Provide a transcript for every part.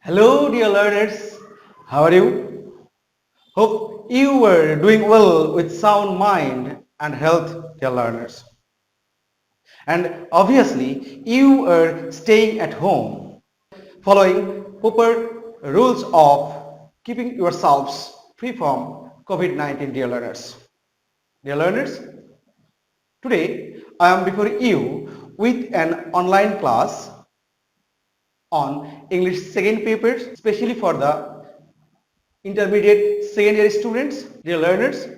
Hello, dear learners. How are you? Hope you were doing well with sound mind and health, dear learners. And obviously, you are staying at home, following proper rules of keeping yourselves free from COVID-19, dear learners. Dear learners, today I am before you with an online class on English second paper, especially for the intermediate second year students, dear learners.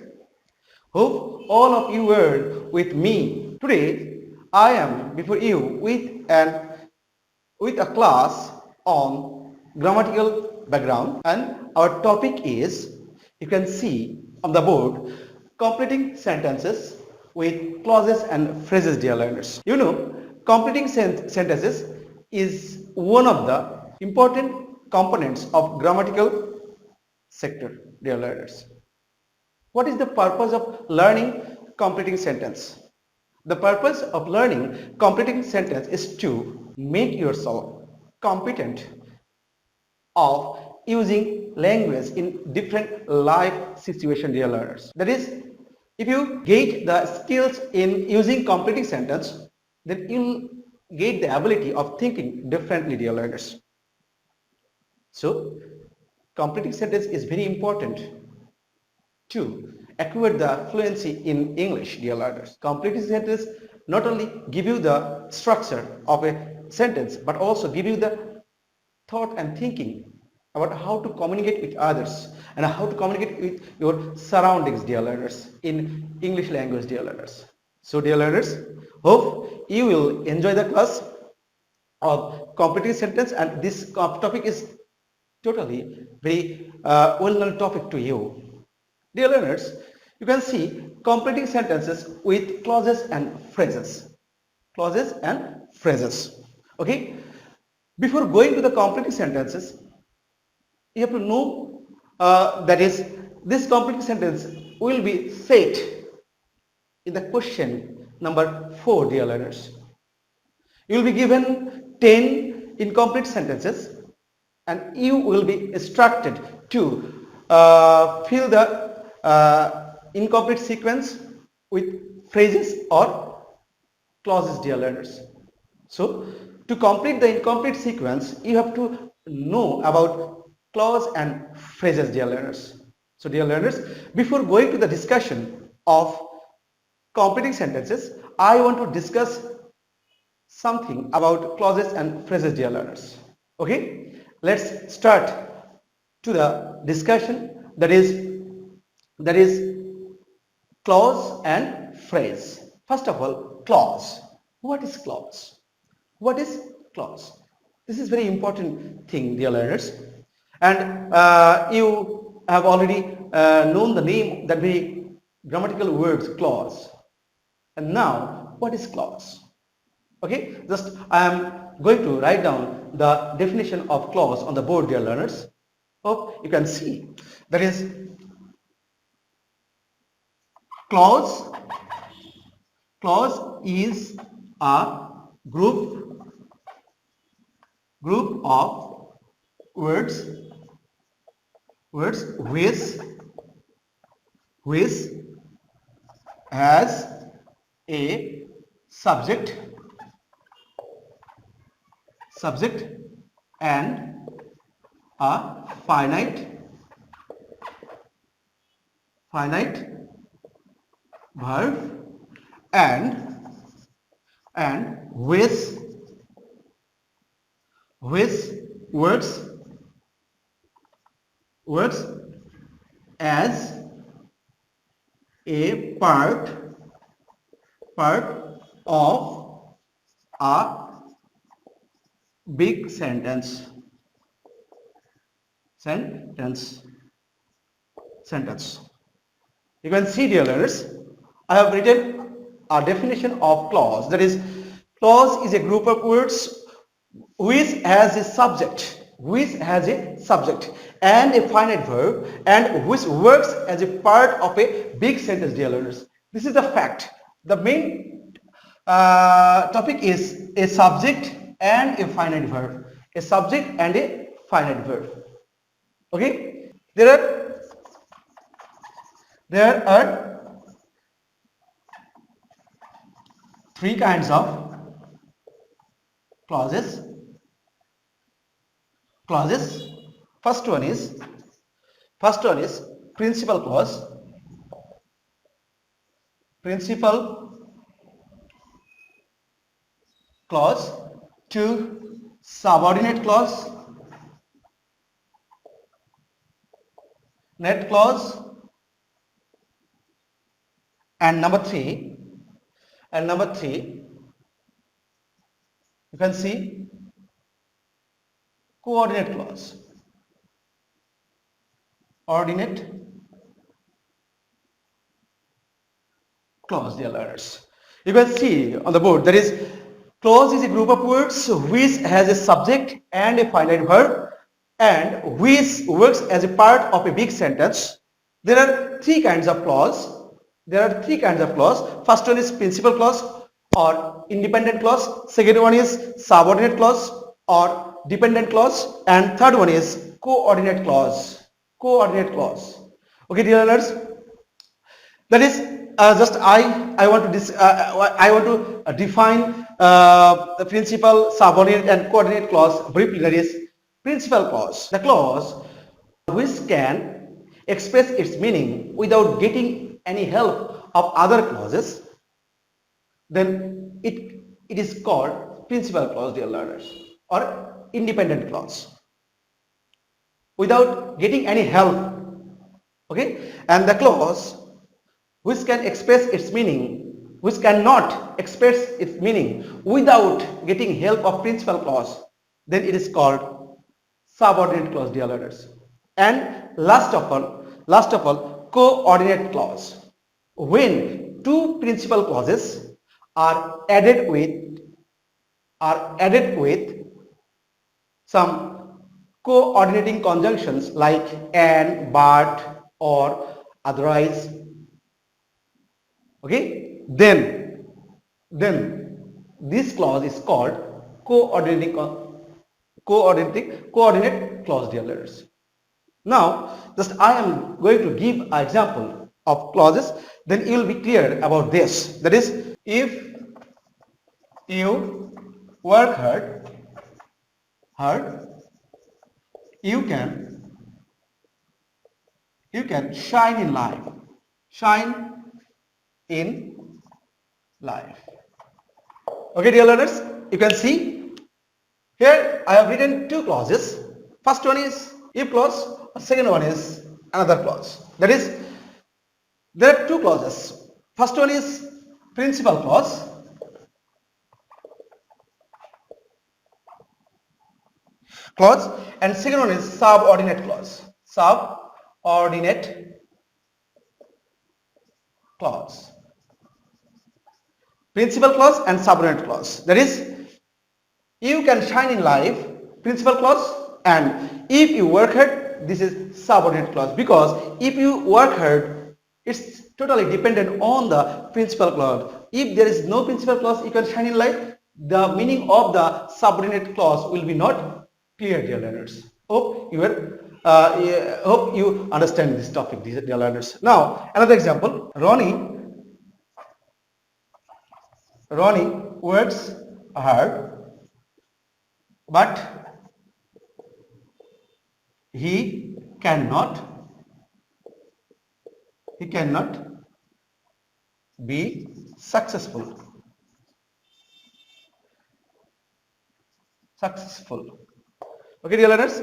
Hope all of you were with me. Today I am before you with a class on grammatical background, and our topic is, you can see on the board, completing sentences with clauses and phrases, dear learners. You know, completing sentences is one of the important components of grammatical sector, dear learners. What is the purpose of learning completing sentence? The purpose of learning completing sentence is to make yourself competent of using language in different life situation, dear learners. That is, if you get the skills in using completing sentence, then you'll get the ability of thinking differently, dear learners. So, completing sentence is very important to acquire the fluency in English, dear learners. Completing sentence not only give you the structure of a sentence, but also give you the thought and thinking about how to communicate with others and how to communicate with your surroundings, dear learners, in English language, dear learners. So, dear learners, hope you will enjoy the class of completing sentence, and this topic is totally very well-known topic to you. Dear learners, you can see completing sentences with clauses and phrases. Clauses and phrases. Okay? Before going to the completing sentences, you have to know that is, this completing sentence will be set in the question number 4, dear learners. You will be given 10 incomplete sentences and you will be instructed to fill the incomplete sequence with phrases or clauses, dear learners. So, to complete the incomplete sequence, you have to know about clause and phrases, dear learners. So, dear learners, before going to the discussion of completing sentences, I want to discuss something about clauses and phrases, dear learners. Okay, let's start to the discussion, that is clause and phrase. First of all, clause. What is clause? What is clause? This is very important thing, dear learners, and you have already known the name, that very grammatical words, clause. And now, what is clause? Okay, just I am going to write down the definition of clause on the board, dear learners. Hope you can see. That is, clause. Clause is a group of words which has a subject and a finite verb, and with works as a part of a big sentence. You can see, dear learners, I have written a definition of clause. That is, clause is a group of words which has a subject, and a finite verb, and which works as a part of a big sentence, dear learners. This is the fact. The main topic is a subject and a finite verb. A subject and a finite verb. Okay, there are three kinds of clauses. Clauses. First one is principal clause. Principal clause. Two, subordinate clause. Net clause. And number three, you can see coordinate clause. Ordinate clause, dear learners. You can see on the board, that is, clause is a group of words which has a subject and a finite verb and which works as a part of a big sentence. There are three kinds of clause. First one is principal clause or independent clause. Second one is subordinate clause or dependent clause. And third one is coordinate clause. Okay, dear learners. That is just I want to define the principal, subordinate, and coordinate clause briefly. That is principal clause, the clause which can express its meaning without getting any help of other clauses. Then it is called principal clause, dear learners, or independent clause, without getting any help. Okay, and the clause which can express its meaning, which cannot express its meaning without getting help of principal clause, then it is called subordinate clause, dear learners. And last of all, coordinate clause. When two principal clauses are added with some coordinating conjunctions like and, but, or, otherwise. Okay, then this clause is called coordinate clause, dear learners. Now, just I am going to give an example of clauses, then you will be clear about this. That is, if you work hard, you can shine in life. Shine in life. Okay, dear learners, you can see here I have written two clauses. First one is if clause, second one is another clause. That is, there are two clauses. First one is principal clause, and second one is subordinate clause. Subordinate clause. Principal clause and subordinate clause. That is, you can shine in life, principal clause, and if you work hard, this is subordinate clause, because if you work hard, it's totally dependent on the principal clause. If there is no principal clause, you can shine in life, the meaning of the subordinate clause will be not clear, dear learners. Hope you understand this topic, dear learners. Now, another example, Ronnie works hard, but he cannot be successful. Okay, dear learners,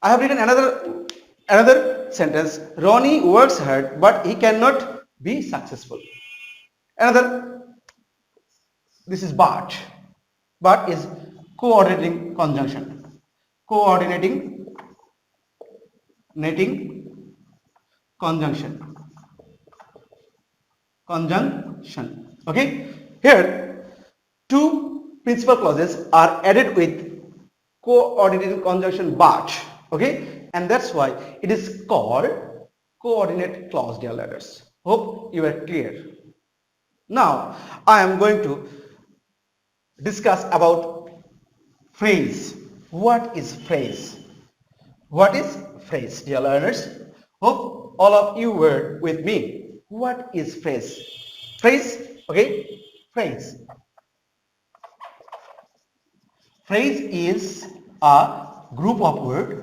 I have written another sentence. Ronnie works hard, but he cannot be successful. This is but. But is coordinating conjunction. Netting conjunction. Okay. Here, two principal clauses are added with coordinating conjunction but. Okay, and that's why it is called coordinate clause, dear learners. Hope you are clear. Now, I am going to discuss about phrase. What is phrase? What is phrase, dear learners? Hope all of you were with me. What is phrase? Phrase, okay? Phrase. Phrase is a group of words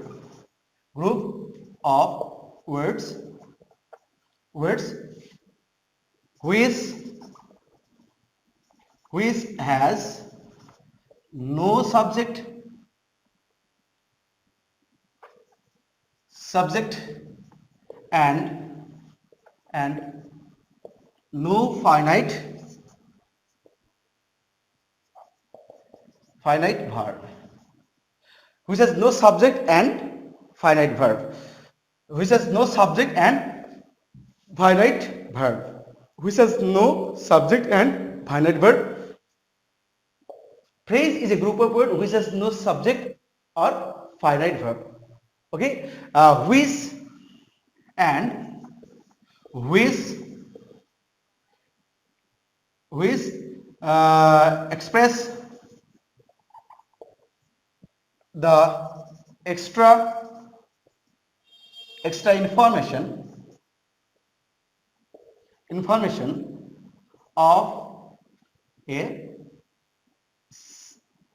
which has no subject and and no finite verb, which has no subject and finite verb, which has no subject and finite verb, which has no subject and finite verb. Phrase is a group of words which has no subject or finite verb. Okay, and which which express the extra information of a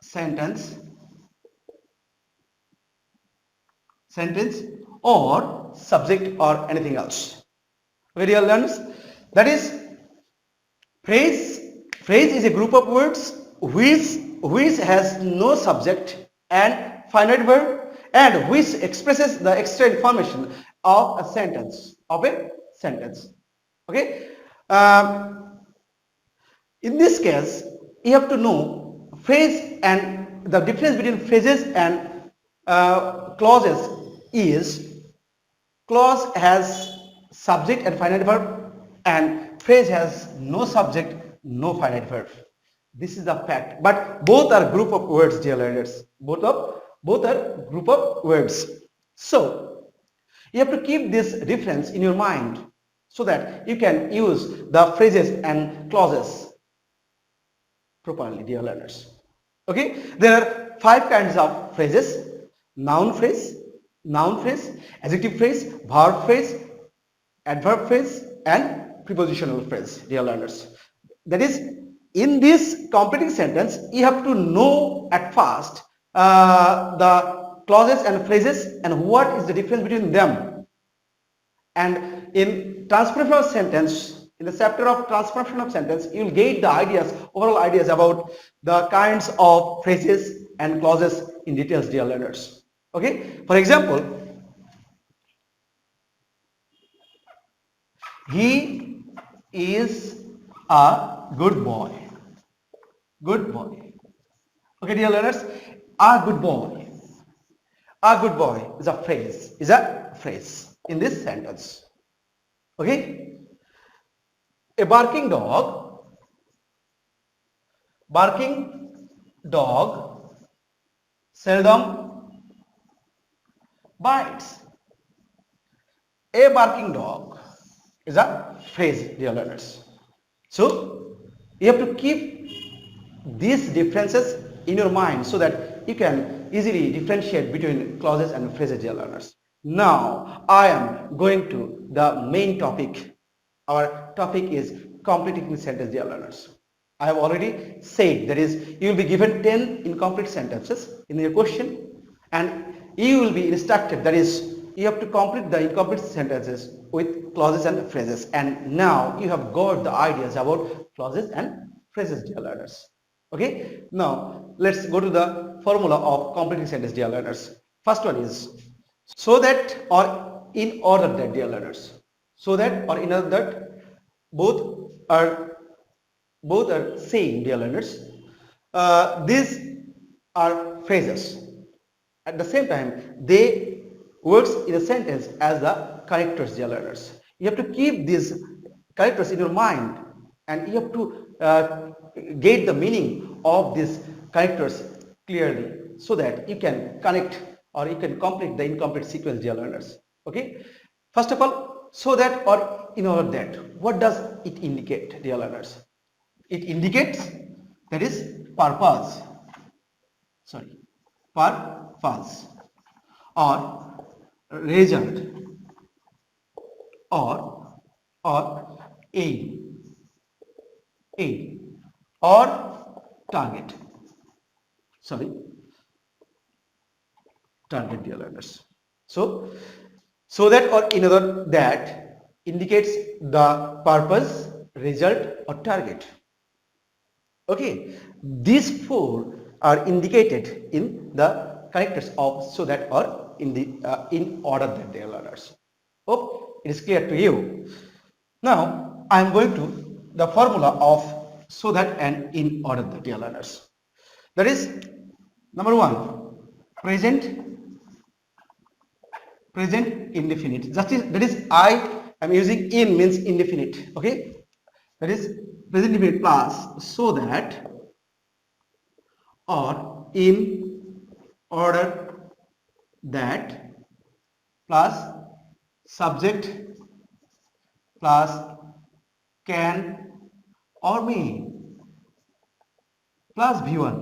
sentence or subject or anything else. Okay, dear learners, that is phrase. Phrase is a group of words which has no subject and finite verb and which expresses the extra information of a sentence. Okay. In this case, you have to know phrase and the difference between phrases and clauses is clause has subject and finite verb and phrase has no subject, no finite verb. This is the fact. But both are group of words, dear learners. Both are group of words. So you have to keep this difference in your mind so that you can use the phrases and clauses properly, dear learners. Okay, there are five kinds of phrases: noun phrase, adjective phrase, verb phrase, adverb phrase, and prepositional phrase, dear learners. That is, in this completing sentence, you have to know at first the clauses and phrases and what is the difference between them. And in transformation of sentence, in the chapter of transformation of sentence, you will get the ideas, overall ideas about the kinds of phrases and clauses in details, dear learners. Okay, for example, he is a good boy. Good boy. Okay, dear learners, a good boy. A good boy is a phrase in this sentence. Okay, a barking dog seldom bites. A barking dog is a phrase, dear learners. So you have to keep these differences in your mind so that you can easily differentiate between clauses and phrases, dear learners. Now I am going to the main topic. Our topic is completing sentence, dear learners. I have already said, that is, you will be given 10 incomplete sentences in your question and you will be instructed, that is, you have to complete the incomplete sentences with clauses and phrases. And now you have got the ideas about clauses and phrases, dear learners. Okay, now let's go to the formula of completing sentence, dear learners. First one is so that or in order that, dear learners. So that or in order that, both are same, dear learners. These are phrases. At the same time, they works in a sentence as the characters, dear learners. You have to keep these characters in your mind and you have to get the meaning of these characters clearly so that you can connect or you can complete the incomplete sequence, dear learners. Okay. First of all, so that or in order that. What does it indicate, dear learners? It indicates, that is, purpose, sorry, purpose or result or aim or target. Sorry, target, dear learners. So, so that or in other that indicates the purpose, result or target. Okay, these four are indicated in the characters of so that or in the in order that they are learners. Hope it is clear to you. Now I am going to the formula of so that and in order that they are learners. That is number one, present indefinite. That is I am using in means indefinite. Okay, that is present indefinite plus so that or in order that plus subject plus can or may plus V1.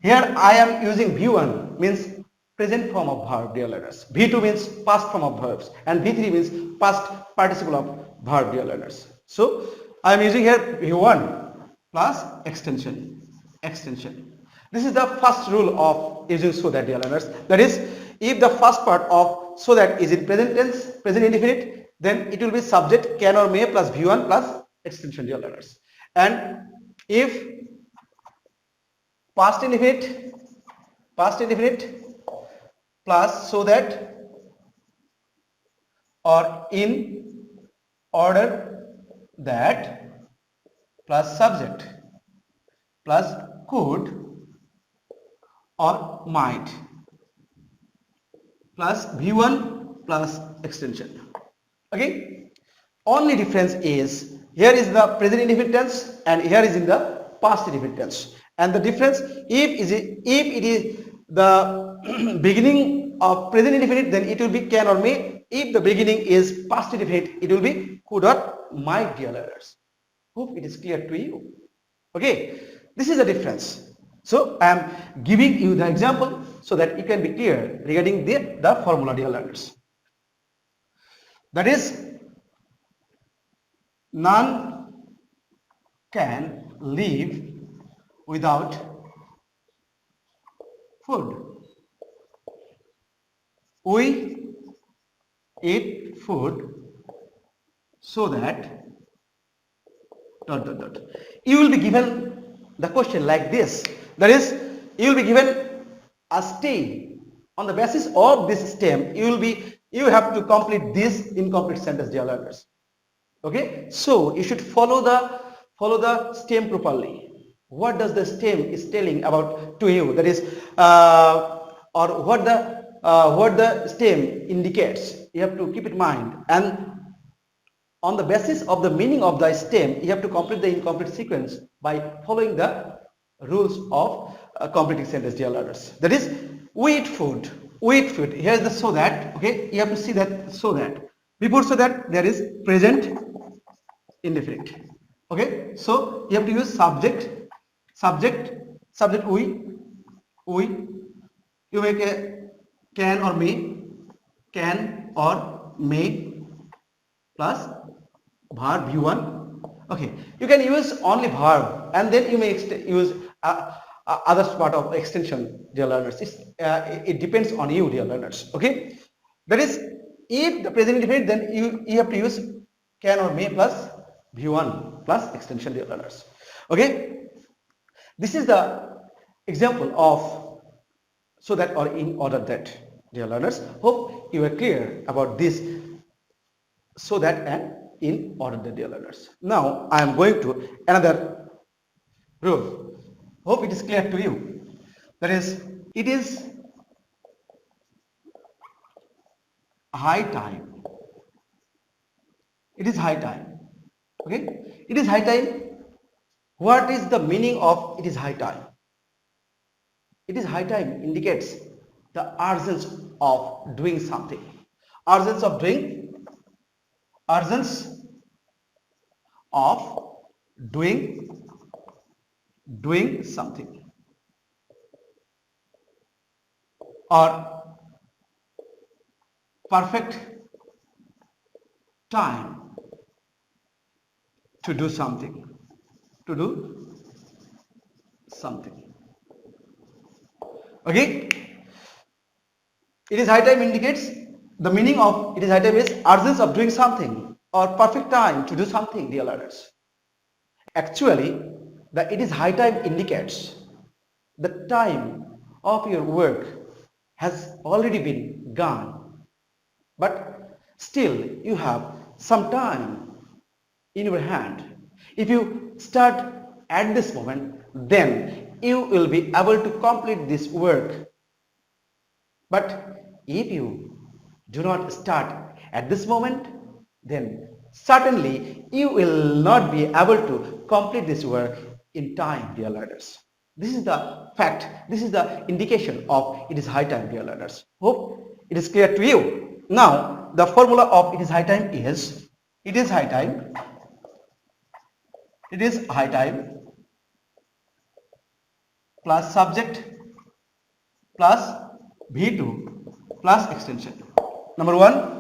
Here I am using V1 means present form of verb, dear learners. V2 means past form of verbs and V3 means past participle of verb, dear learners. So I am using here V1 plus extension. This is the first rule of using so that, dear learners. That is, if the first part of so that is in present tense, present indefinite, then it will be subject can or may plus V1 plus extension, dear learners. And if past indefinite plus so that or in order that plus subject plus could or might plus V1 plus extension. Okay, only difference is here is the present indefinite tense and here is in the past indefinite tense, and the difference if it is the beginning of present indefinite, then it will be can or may. If the beginning is past indefinite, it will be could or might, dear learners. Hope it is clear to you. Okay, this is the difference. So I am giving you the example so that you can be clear regarding the formula, dear learners. That is, none can live without food. We eat food so that dot dot dot. You will be given the question like this. That is, you will be given a stem. On the basis of this stem, you have to complete this incomplete sentence, dear learners. Okay, so you should follow the stem properly. What does the stem is telling about to you? That is, or what the stem indicates. You have to keep it in mind, and on the basis of the meaning of the stem, you have to complete the incomplete sequence by following the rules of completing sentence, dear learners. That is, we eat food. We eat food. Here is the so that. Okay, you have to see that so that. Before so that there is present indefinite. Okay, so you have to use subject we. You make a can or may plus verb V1. Okay, you can use only verb and then you may use other part of extension, dear learners. It depends on you, dear learners. Okay, that is, if the present indefinite, then you have to use can or may plus V1 plus extension, dear learners. Okay, this is the example of so that or in order that, dear learners. Hope you are clear about this so that and in order that, dear learners. Now I am going to another rule. Hope it is clear to you. That is, it is high time. It is high time. Okay, it is high time. What is the meaning of it is high time? It is high time indicates the urgency of doing something. Urgency of doing, urgency of doing something, or perfect time to do something. To do something. Okay? It is high time indicates the meaning of it is high time is urgence of doing something or perfect time to do something, dear learners. Actually, the it is high time indicates the time of your work has already been gone, but still you have some time in your hand. If you start at this moment, then you will be able to complete this work. But if you do not start at this moment, then certainly you will not be able to complete this work in time, dear learners. This is the fact. This is the indication of it is high time, dear learners. Hope it is clear to you. Now, the formula of it is high time is it is high time. It is high time plus subject plus V2 plus extension. Number one.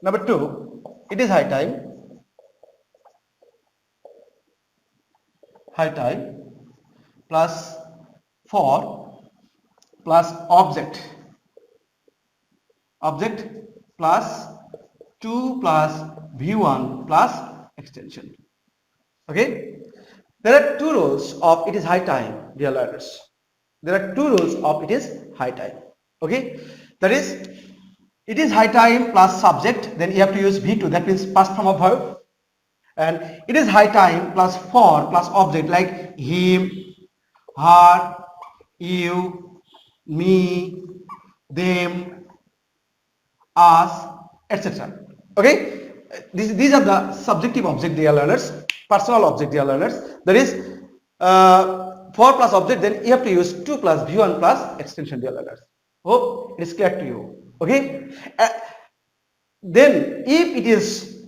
Number two, it is high time plus for plus object plus 2 plus V1 plus extension. Okay? There are two rules of it is high time, dear learners. There are two rules of it is high time. Okay? That is, it is high time plus subject, then you have to use V2, that means past form of verb. And it is high time plus for plus object like him, her, you, me, them, us, etc. Okay, these are the subjective object, dear learners, personal object, dear learners. That is for plus object, then you have to use 2 plus v1 plus extension, dear learners. Hope it is clear to you. Okay, then if it is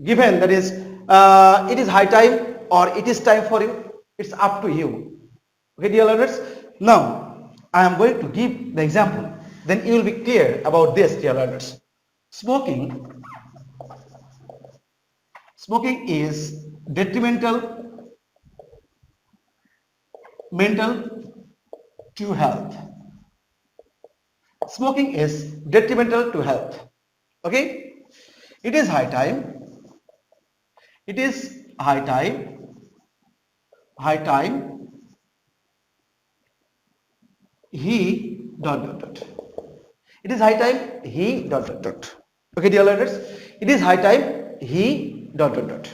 given, that is it is high time or it is time for you, it's up to you. Okay, dear learners. Now I am going to give the example, then you will be clear about this, dear learners. Smoking is detrimental mental to health. Smoking is detrimental to health. Okay, it is high time. It is high time. High time. He dot dot dot. It is high time. He dot dot dot. Okay, dear learners. It is high time. He dot dot dot.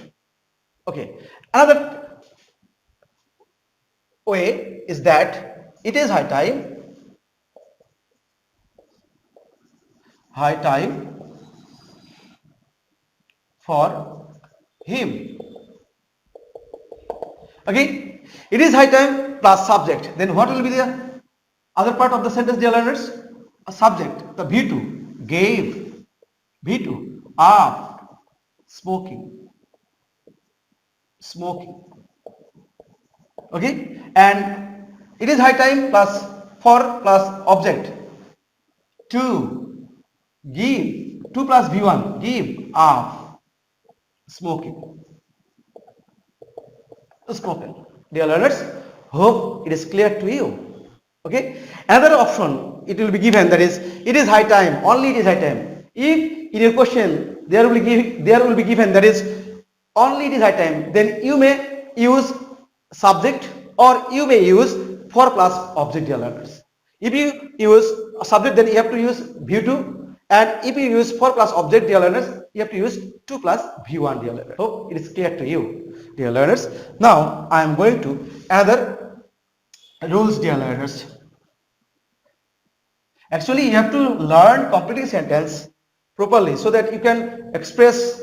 Okay. Another way is that it is high time. High time for him. Okay, it is high time plus subject. Then what will be the other part of the sentence, dear learners? A subject, the V2, gave, V2, up, smoking, smoking. Okay, and it is high time plus for plus object, to, give, 2 plus V1, give, up, smoking. Spoken. Dear learners, hope it is clear to you. Okay. Another option it will be given, that is it is high time, only it is high time. If in your question there will be given that is only it is high time, then you may use subject or you may use for plus object, dear learners. If you use a subject, then you have to use V2, and if you use for plus object, dear learners, you have to use 2 plus V1, dear learners. Hope it is clear to you, dear learners. Now I am going to another rules, dear learners. Actually, you have to learn completing sentence properly so that you can express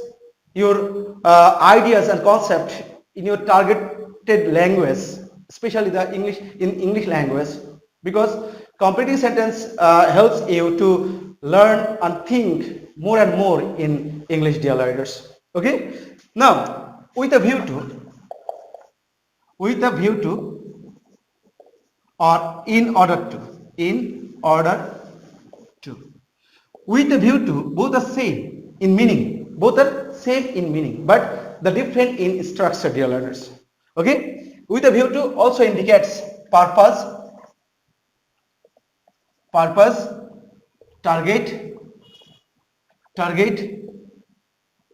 your ideas and concept in your targeted language, especially the English language, because completing sentence helps you to learn and think more and more in English, dear learners. Okay. Now, with a view to or in order to with a view to both are same in meaning. Both are same in meaning, but the different in structure, dear learners. Okay, with a view to also indicates purpose, purpose, target, target,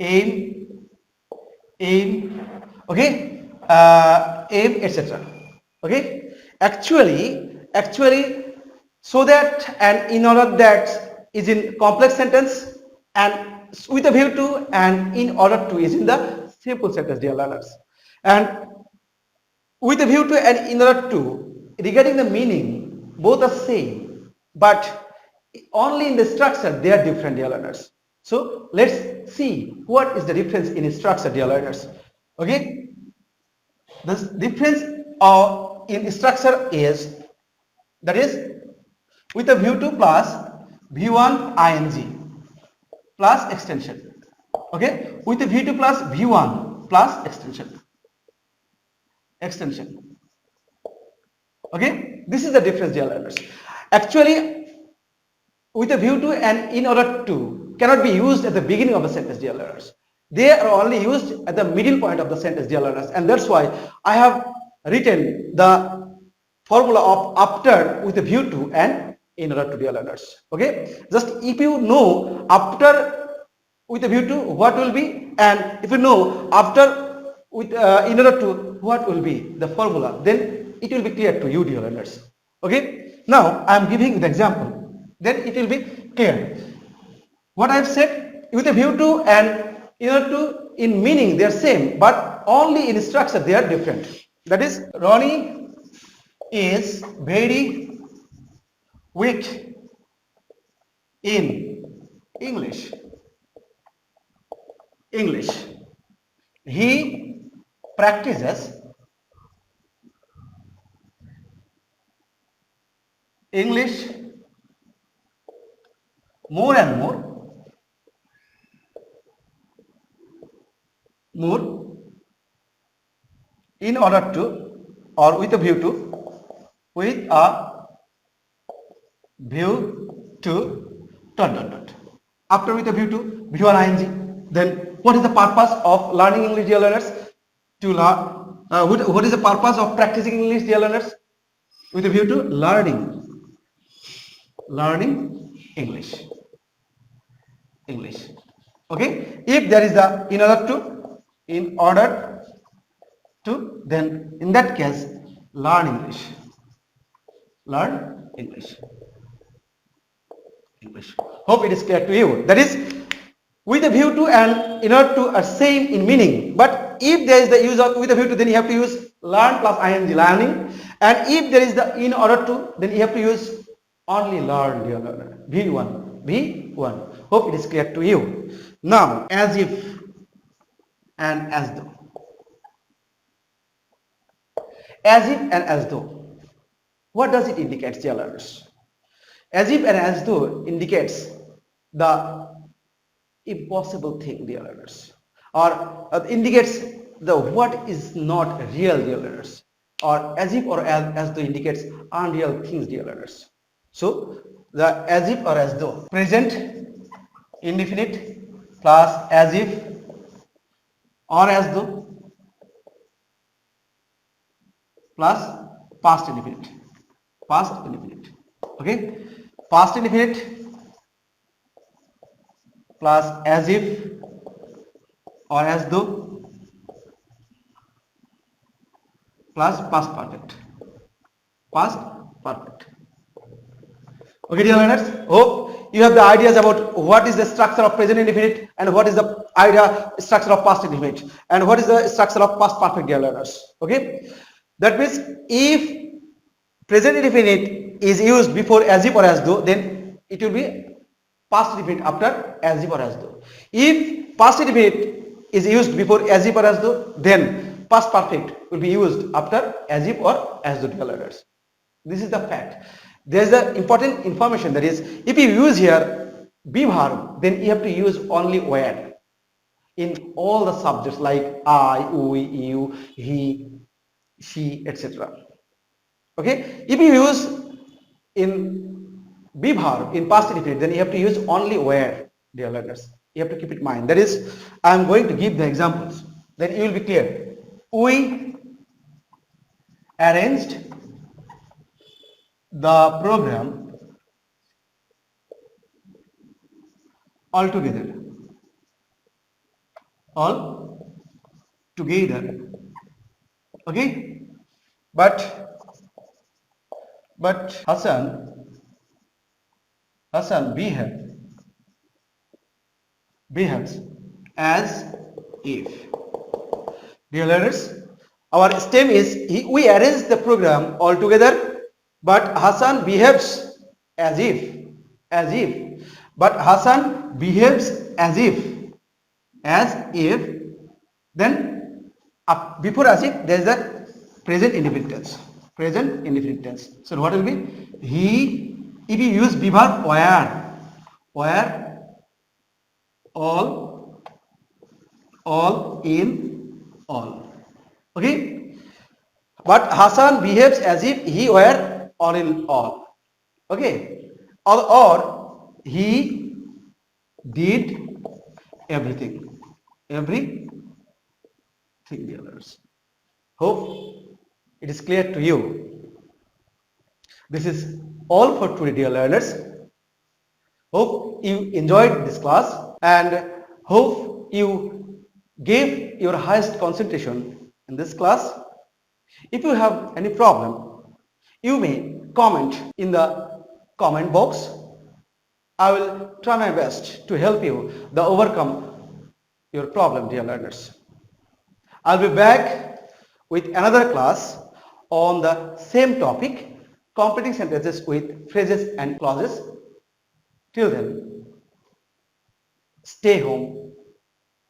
aim, aim, okay, aim, etc. Okay, actually, so that and in order that is in complex sentence, and with a view to and in order to is in the simple sentence, dear learners. And with a view to and in order to, regarding the meaning, both are same, but only in the structure they are different, dear learners. So let's see what is the difference in structure, dear learners. Okay, the difference in structure is, that is, with a view to plus v1 ing plus extension. Okay, with a view to plus v1 plus extension. Okay, this is the difference, dear learners. Actually, with a view to and in order to cannot be used at the beginning of the sentence, dear learners. They are only used at the middle point of the sentence, dear learners, and that's why I have written the formula of after with a view to and in order to, dear learners. Okay, just if you know after with a view to what will be, and if you know after with in order to what will be the formula, then it will be clear to you, dear learners. Okay, now I am giving the example, then it will be clear. What I have said, with a view to and in order to, in meaning they are same, but only in structure they are different. That is, Ronnie is very weak in English. He practices English more and more in order to, or with a view to, with a view to dot. After with a view to v1 ing, then what is the purpose of learning English, dear learners? To learn. What is the purpose of practicing English, dear learners? With a view to learning English. Okay. If there is the in order to, then in that case learn English. Learn English. Hope it is clear to you. That is, with a view to and in order to are same in meaning, but if there is the use of with a view to, then you have to use learn plus ing, learning, and if there is the in order to, then you have to use only learn, dear learner. V1. Hope it is clear to you. Now, as if and as though. As if and as though. What does it indicate, dear learners? As if and as though indicates the impossible thing, dear learners, or indicates the what is not real, dear learners, or as if or as though indicates unreal things, dear learners. So the as if or as though, present indefinite plus as if or as though plus past indefinite. Okay, past indefinite plus as if or as though plus past perfect. Okay, dear learners, hope you have the ideas about what is the structure of present indefinite and what is the structure of past indefinite and what is the structure of past perfect, dear learners. Okay, that means if present indefinite is used before as if or as though, then it will be past indefinite after as if or as though. If past indefinite is used before as if or as though, then past perfect will be used after as if or as though, dear learners. This is the fact. There is the important information, that is, if you use here be verb, then you have to use only where in all the subjects like I, we, you, he, she, etc. Okay, if you use in be verb in past indefinite, then you have to use only where, dear learners. You have to keep it in mind. That is, I am going to give the examples. Then you will be clear. We arranged the program altogether. All together. Okay? But Hassan behaves as if. Dear learners, our stem is we arrange the program all together, but Hassan behaves as if, but Hassan behaves as if, then before as if there is a present indefinite tense. Present indefinite tense. So what will be? He, if you use verb where all in all. Okay? But Hassan behaves as if he were all in all. Okay? Or he did everything. Everything, dear learners. Hope it is clear to you. This is all for today, dear learners. Hope you enjoyed this class and hope you gave your highest concentration in this class. If you have any problem, you may comment in the comment box. I will try my best to help you to overcome your problem, dear learners. I'll be back with another class on the same topic, completing sentences with phrases and clauses. Till then, stay home,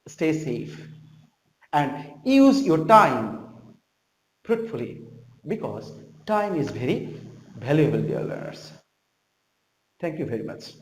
stay safe, and use your time fruitfully because time is very valuable, dear learners. Thank you very much.